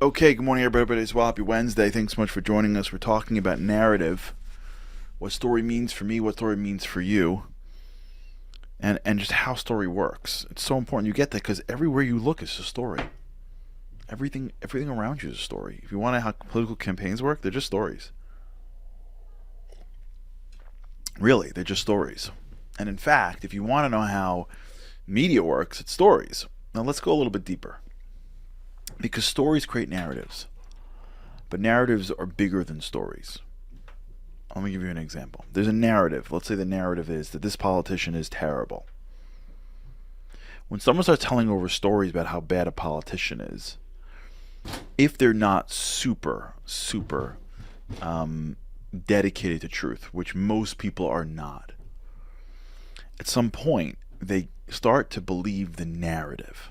Okay, good morning, everybody. It's Happy Wednesday. Thanks so much for joining us. We're talking about narrative, what story means for me, what story means for you, and just how story works. It's so important you get that because everywhere you look is a story. Everything around you is a story. If you want to know how political campaigns work, they're just stories. Really, they're just stories. And in fact, if you want to know how media works, it's stories. Now let's go a little bit deeper. Because stories create narratives. But narratives are bigger than stories. Let me give you an example. There's a narrative. Let's say the narrative is that this politician is terrible. When someone starts telling over stories about how bad a politician is, if they're not super dedicated to truth, which most people are not, at some point they start to believe the narrative.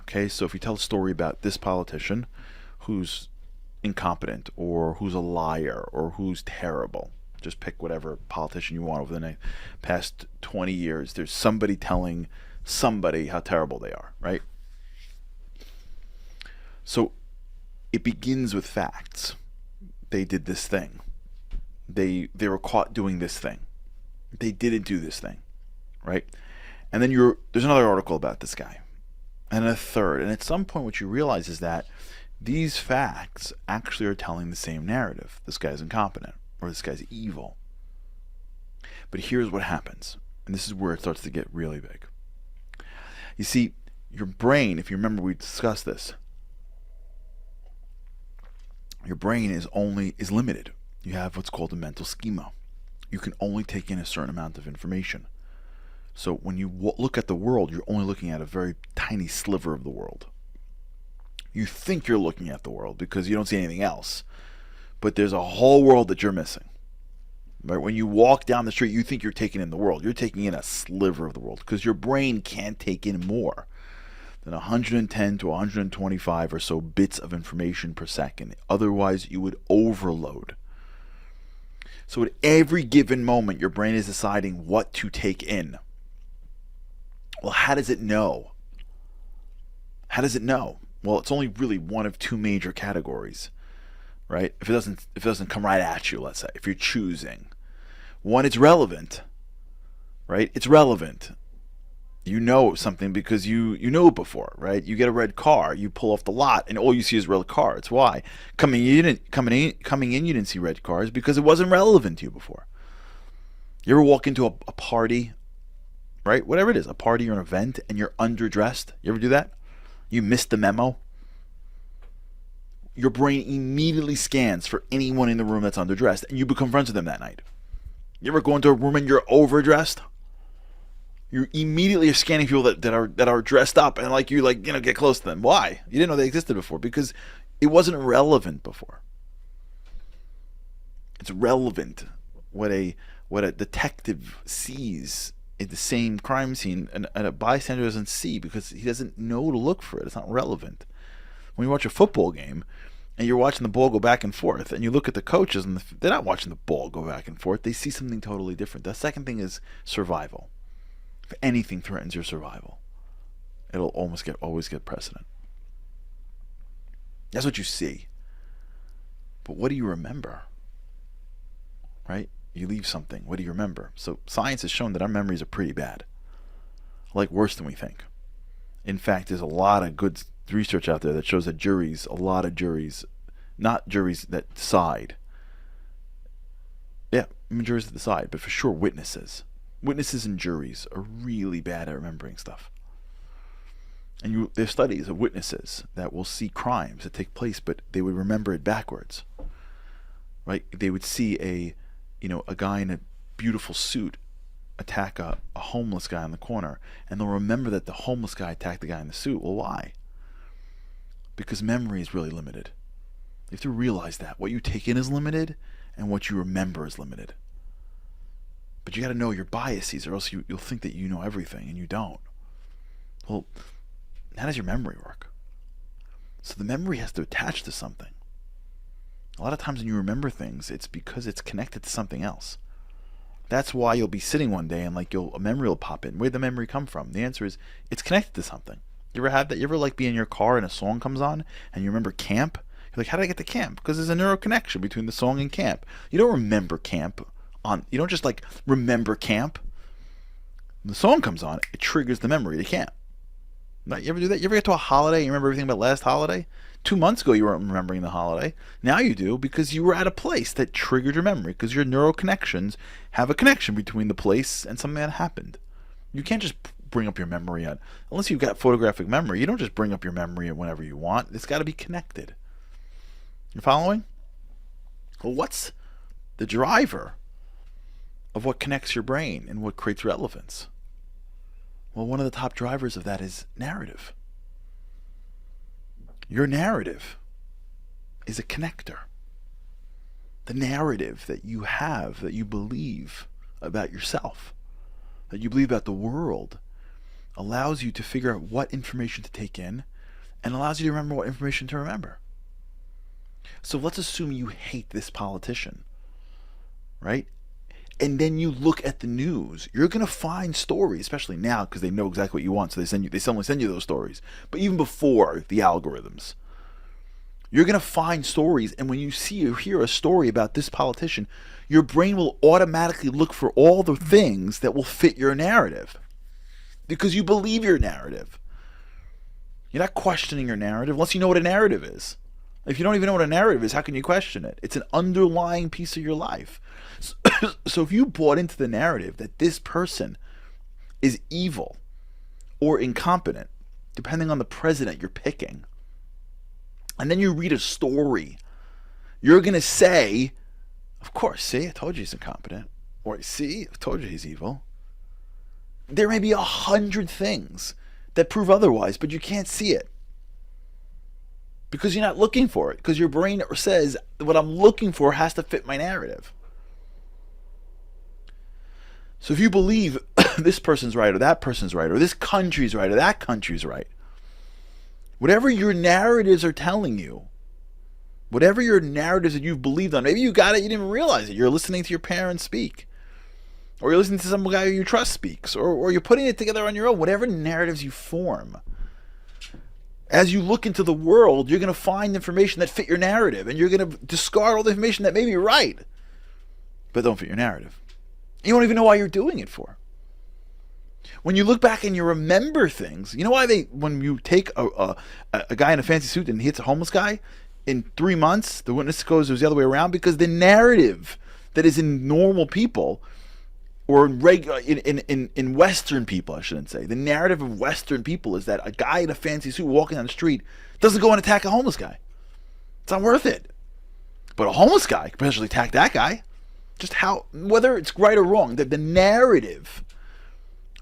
Okay, so if you tell a story about this politician who's incompetent or who's a liar or who's terrible, just pick whatever politician you want over the past 20 years, there's somebody telling somebody how terrible they are, right? So it begins with facts. They did this thing. They were caught doing this thing. They didn't do this thing, right? And then there's another article about this guy, and a third. And at some point, what you realize is that these facts actually are telling the same narrative. This guy's incompetent, or this guy's evil. But here's what happens, and this is where it starts to get really big. You see, your brain, if you remember we discussed this, your brain is limited. You have what's called a mental schema. You can only take in a certain amount of information. So when you look at the world, you're only looking at a very tiny sliver of the world. You think you're looking at the world because you don't see anything else, but there's a whole world that you're missing. Right? When you walk down the street, you think you're taking in the world. You're taking in a sliver of the world because your brain can't take in more than 110 to 125 or so bits of information per second. Otherwise, you would overload. So at every given moment, your brain is deciding what to take in. Well, how does it know? How does it know? Well, it's only really one of two major categories, right? If it doesn't come right at you, let's say, if you're choosing. One, it's relevant, right? It's relevant. You know something because you know it before, right? You get a red car, you pull off the lot, and all you see is red cars. Why? Coming in, you didn't see red cars because it wasn't relevant to you before. You ever walk into a party, right? Whatever it is, a party or an event, and you're underdressed? You ever do that? You missed the memo? Your brain immediately scans for anyone in the room that's underdressed, and you become friends with them that night. You ever go into a room and you're overdressed? You immediately are scanning people that are dressed up and get close to them. Why? You didn't know they existed before because it wasn't relevant before. It's relevant what a detective sees at the same crime scene and a bystander doesn't see because he doesn't know to look for it. It's not relevant. When you watch a football game and you're watching the ball go back and forth and you look at the coaches and they're not watching the ball go back and forth. They see something totally different. The second thing is survival. If anything threatens your survival, it'll always get precedent. That's what you see. But what do you remember? Right? You leave something. What do you remember? So science has shown that our memories are pretty bad. Like worse than we think. In fact, there's a lot of good research out there that shows that a lot of juries, not juries that decide. Yeah, juries that decide, but for sure witnesses. Witnesses and juries are really bad at remembering stuff. And there's studies of witnesses that will see crimes that take place, but they would remember it backwards. Right? They would see a guy in a beautiful suit attack a homeless guy on the corner, and they'll remember that the homeless guy attacked the guy in the suit. Well, why? Because memory is really limited. You have to realize that. What you take in is limited, and what you remember is limited. But you got to know your biases, or else you'll think that you know everything, and you don't. Well, how does your memory work? So the memory has to attach to something. A lot of times when you remember things, it's because it's connected to something else. That's why you'll be sitting one day and a memory will pop in. Where'd the memory come from? The answer is it's connected to something. You ever had that? You ever like be in your car and a song comes on and you remember camp? You're like, how did I get to camp? Because there's a neural connection between the song and camp. You don't remember camp on. You don't just like remember camp. When the song comes on, it triggers the memory to camp. You ever do that? You ever get to a holiday and you remember everything about last holiday? 2 months ago you weren't remembering the holiday. Now you do because you were at a place that triggered your memory because your neural connections have a connection between the place and something that happened. You can't just bring up your memory unless you've got photographic memory. You don't just bring up your memory whenever you want. It's got to be connected. You following? Well, what's the driver of what connects your brain and what creates relevance? Well, one of the top drivers of that is narrative. Your narrative is a connector. The narrative that you have, that you believe about yourself, that you believe about the world, allows you to figure out what information to take in and allows you to remember what information to remember. So let's assume you hate this politician, right? And then you look at the news. You're going to find stories, especially now because they know exactly what you want. So they suddenly send you those stories. But even before the algorithms, you're going to find stories. And when you see or hear a story about this politician, your brain will automatically look for all the things that will fit your narrative because you believe your narrative. You're not questioning your narrative unless you know what a narrative is. If you don't even know what a narrative is, how can you question it? It's an underlying piece of your life. So if you bought into the narrative that this person is evil or incompetent, depending on the president you're picking, and then you read a story, you're going to say, of course, see, I told you he's incompetent. Or, see, I told you he's evil. There may be 100 things that prove otherwise, but you can't see it. Because you're not looking for it. Because your brain says, what I'm looking for has to fit my narrative. So if you believe this person's right, or that person's right, or this country's right, or that country's right, whatever your narratives are telling you, whatever your narratives that you've believed on, maybe you got it, you didn't even realize it. You're listening to your parents speak. Or you're listening to some guy who you trust speaks. Or you're putting it together on your own. Whatever narratives you form. As you look into the world, you're going to find information that fit your narrative. And you're going to discard all the information that may be right, but don't fit your narrative. You don't even know why you're doing it for. When you look back and you remember things, you know why when you take a guy in a fancy suit and he hits a homeless guy, in 3 months, the witness goes, it was the other way around, because the narrative that is in normal people, or in Western people, I shouldn't say, the narrative of Western people is that a guy in a fancy suit walking down the street doesn't go and attack a homeless guy. It's not worth it. But a homeless guy could potentially attack that guy. Just how, whether it's right or wrong, the narrative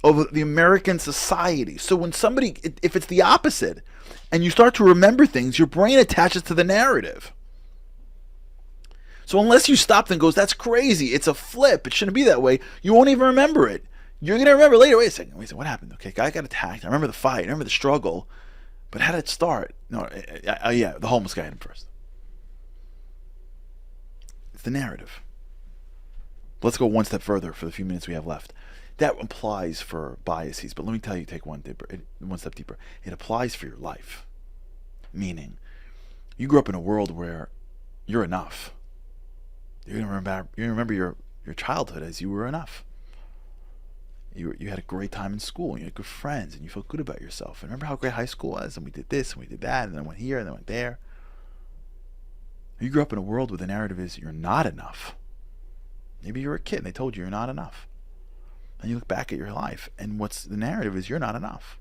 of the American society. So when somebody, if it's the opposite, and you start to remember things, your brain attaches to the narrative. So unless you stop and goes, that's crazy, it's a flip, it shouldn't be that way, you won't even remember it. You're going to remember later, wait a second, what happened? Okay, guy got attacked, I remember the fight, I remember the struggle, but how did it start? No, yeah, the homeless guy hit him first. It's the narrative. Let's go one step further for the few minutes we have left. That applies for biases, but let me tell you, take one step deeper. It applies for your life. Meaning, you grew up in a world where you're enough. You're gonna remember your childhood as you were enough. You had a great time in school, and you had good friends, and you felt good about yourself. And remember how great high school was, and we did this, and we did that, and then I went here, and then I went there. You grew up in a world where the narrative is you're not enough. Maybe you were a kid, and they told you you're not enough. And you look back at your life, and what's the narrative is you're not enough.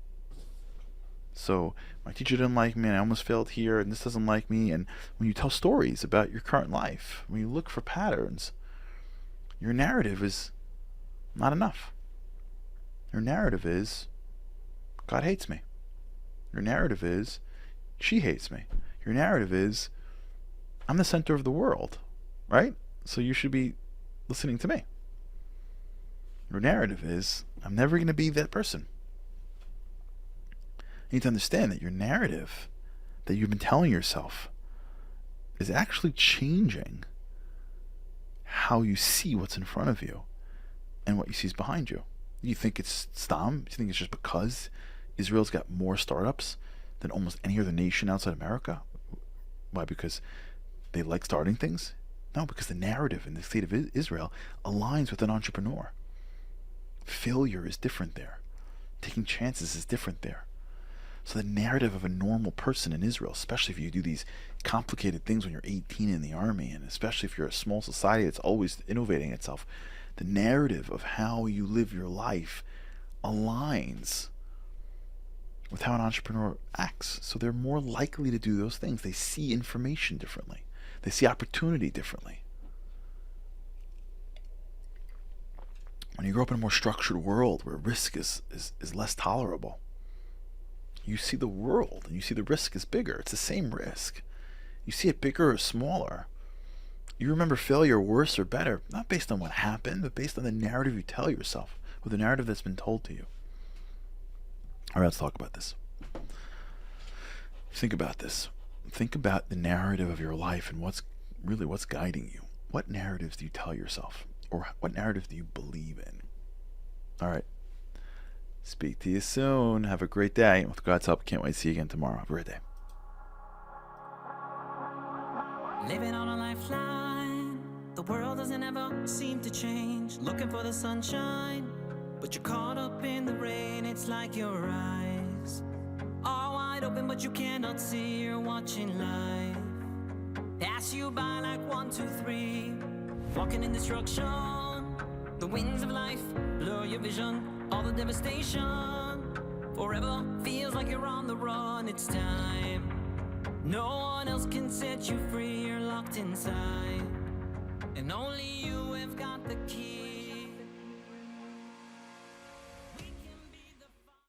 So my teacher didn't like me, and I almost failed here, and this doesn't like me. And when you tell stories about your current life, when you look for patterns, your narrative is not enough. Your narrative is God hates me. Your narrative is she hates me. Your narrative is I'm the center of the world, right? So you should be listening to me. Your narrative is I'm never going to be that person. You need to understand that your narrative that you've been telling yourself is actually changing how you see what's in front of you and what you see is behind you. You think it's stam? You think it's just because Israel's got more startups than almost any other nation outside America. Why? Because they like starting things? No, because the narrative in the state of Israel aligns with an entrepreneur. Failure is different there. Taking chances is different there. So the narrative of a normal person in Israel, especially if you do these complicated things when you're 18 in the army, and especially if you're a small society that's always innovating itself, the narrative of how you live your life aligns with how an entrepreneur acts. So they're more likely to do those things. They see information differently. They see opportunity differently. When you grow up in a more structured world where risk is less tolerable, you see the world and you see the risk is bigger. It's the same risk. You see it bigger or smaller. You remember failure worse or better, not based on what happened, but based on the narrative you tell yourself, or the narrative that's been told to you. All right, let's talk about this. Think about this. Think about the narrative of your life and what's guiding you. What narratives do you tell yourself? Or what narrative do you believe in? All right. Speak to you soon. Have a great day. With God's help, can't wait to see you again tomorrow. Have a great day. Living on a lifeline. The world doesn't ever seem to change. Looking for the sunshine, but you're caught up in the rain. It's like your eyes are wide open, but you cannot see. You're watching life pass you by like 1, 2, 3. Walking in destruction. The winds of life blur your vision. All the devastation forever feels like you're on the run. It's time. No one else can set you free. You're locked inside, and only you have got the key.